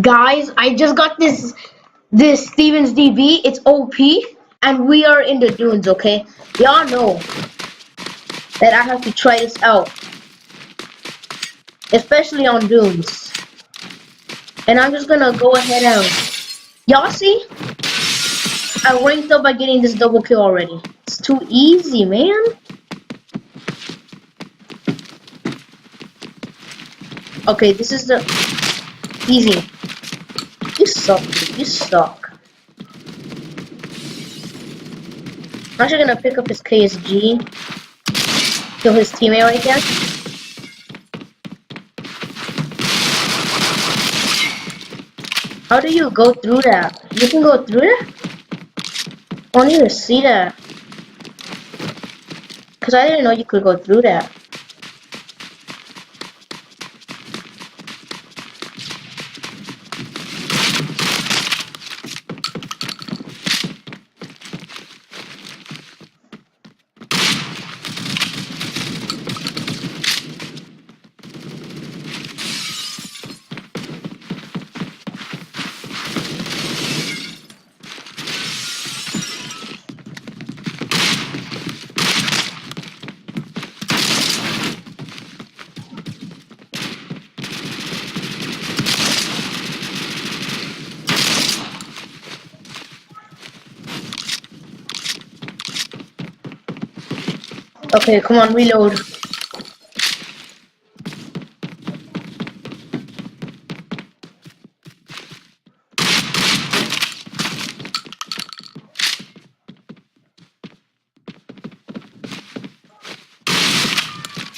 Guys, I just got this Stevens DB. It's OP, and we are in the dunes. Okay, y'all know that I have to try this out, especially on dunes. And I'm just gonna go ahead and y'all see, I ranked up by getting this double kill already. It's too easy, man. Okay, this is the easy. You suck, dude. You suck. I'm actually gonna pick up his KSG. Kill his teammate right there. How do you go through that? You can go through it? I don't even see that. Cause I didn't know you could go through that. Okay, come on, reload.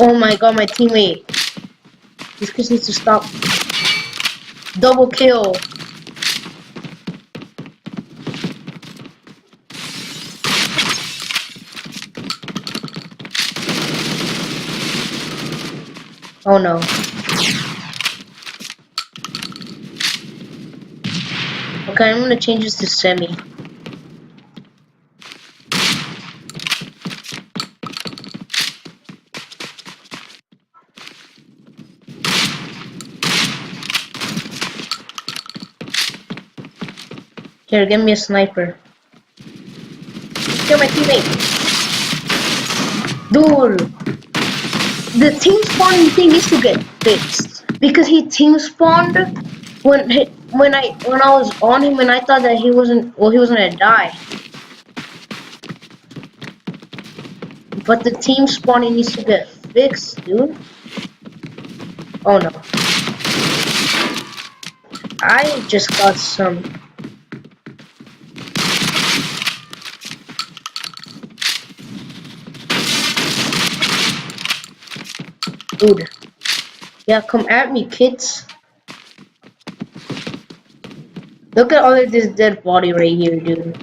Oh my god, my teammate. This kid needs to stop. Double kill. Oh no. Okay, I'm gonna change this to semi. Here, give me a sniper. Kill my teammate. Dude, the team spawning thing needs to get fixed because he team spawned when I was on him and I thought that he wasn't gonna die. But the team spawning needs to get fixed, dude. Oh no. I just got some. Dude. Yeah, come at me, kids. Look at all of this dead body right here, dude.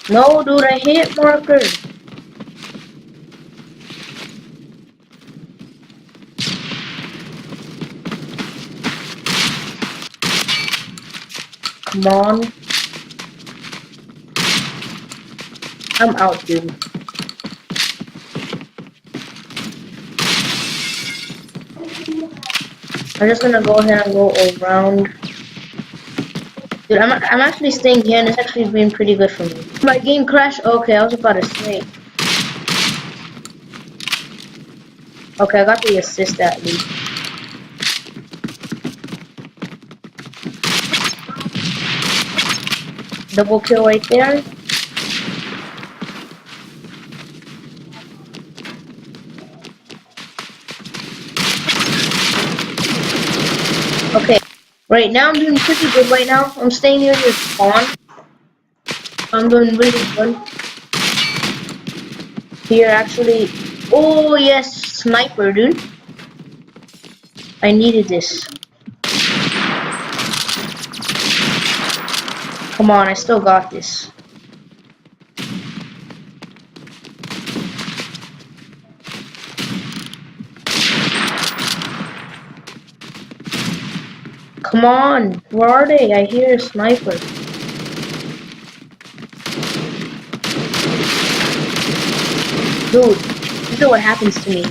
No, dude, I hit marker. Come on. I'm out, dude. I'm just gonna go ahead and go around. Dude, I'm actually staying here and it's actually been pretty good for me. My game crashed? Okay, I was about to say. Okay, I got the assist at least. Double kill right there. Okay, right now I'm doing pretty good right now. I'm staying near your spawn. I'm doing really good. Here actually, oh yes, sniper, dude. I needed this. Come on, I still got this. Come on, where are they? I hear a sniper. Dude, this is what happens to me.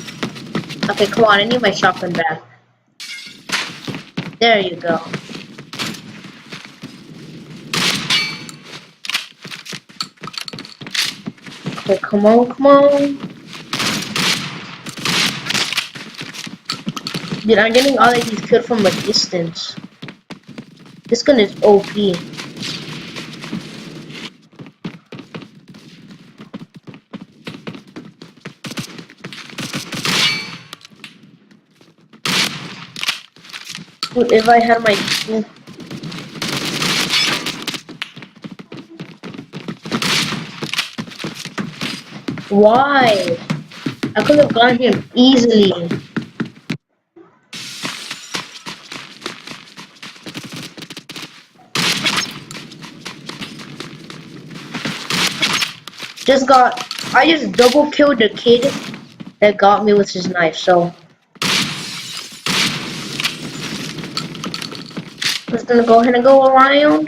Okay, come on, I need my shotgun back. There you go. Okay, come on, come on. Dude, I'm getting all of these kills from a distance. This gun is OP. Dude, if I had my... Why? I could have gotten him easily. I just double killed the kid that got me with his knife, so. I'm just gonna go ahead and go around.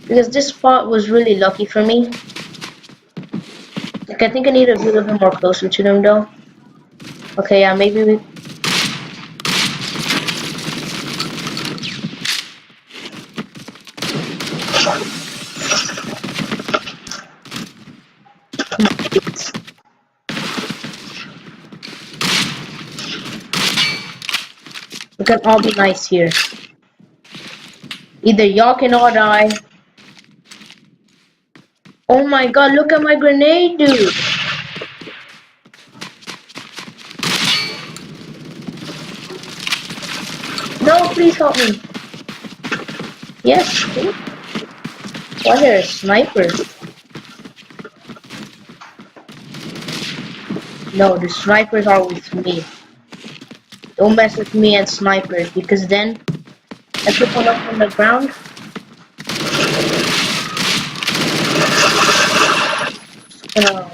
Because this spot was really lucky for me. Like, I think I need to be a little bit more closer to them though. Okay, yeah, maybe we... We can all be nice here. Either y'all can all die. Oh my god, look at my grenade, dude! No, please help me. Yes, dude. Why there a sniper? No, the snipers are with me. Don't mess with me and snipers, because then I put one up on the ground. Just gonna